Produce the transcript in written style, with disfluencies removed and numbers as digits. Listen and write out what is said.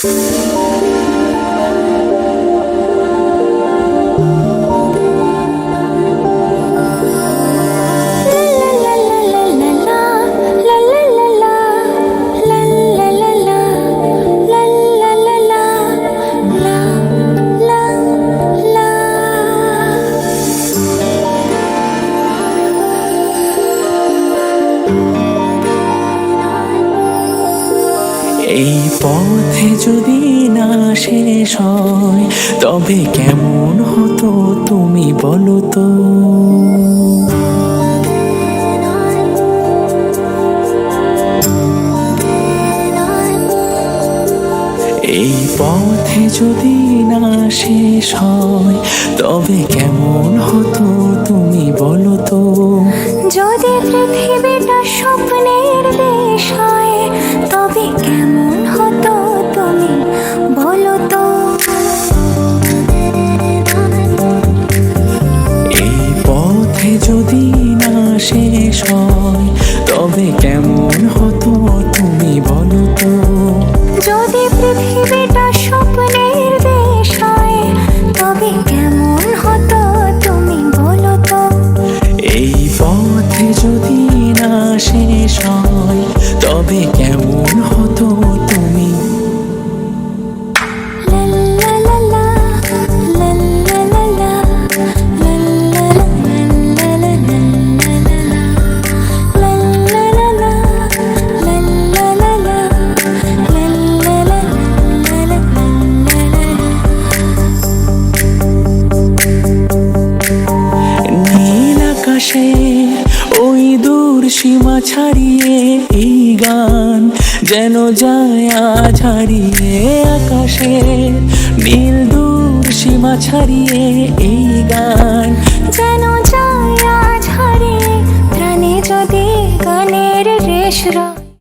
এই পথে যদি না শেষ হয় তবে কেমন হতো তুমি বলো তো। এই পথে যদি না শেষ হয় তবে কেমন হতো তুমি বলো তো। যদি পৃথিবীটা স্বপ্নের দেশ হয় তবে কেমন হতো তুমি বলো তো। এই পথে যদি না শেষ হয় তবে কেমন হতো তুমি বলো তো। যদি পৃথিবীটা স্বপ্নের দেশ হয় তবে কেমন হতো তুমি বলো তো। এই পথে যদি না শেষ হয় তবে কেমন হতো তুমি। নীল আকাশে ওই দূর সীমা ছাড়িয়ে এই গান যেন যায় আজ হারিয়ে। আকাশের নীল দূর সীমা ছাড়িয়ে এই গান যেন যায় আজ হারিয়ে। প্রাণে যদি গানের রেশ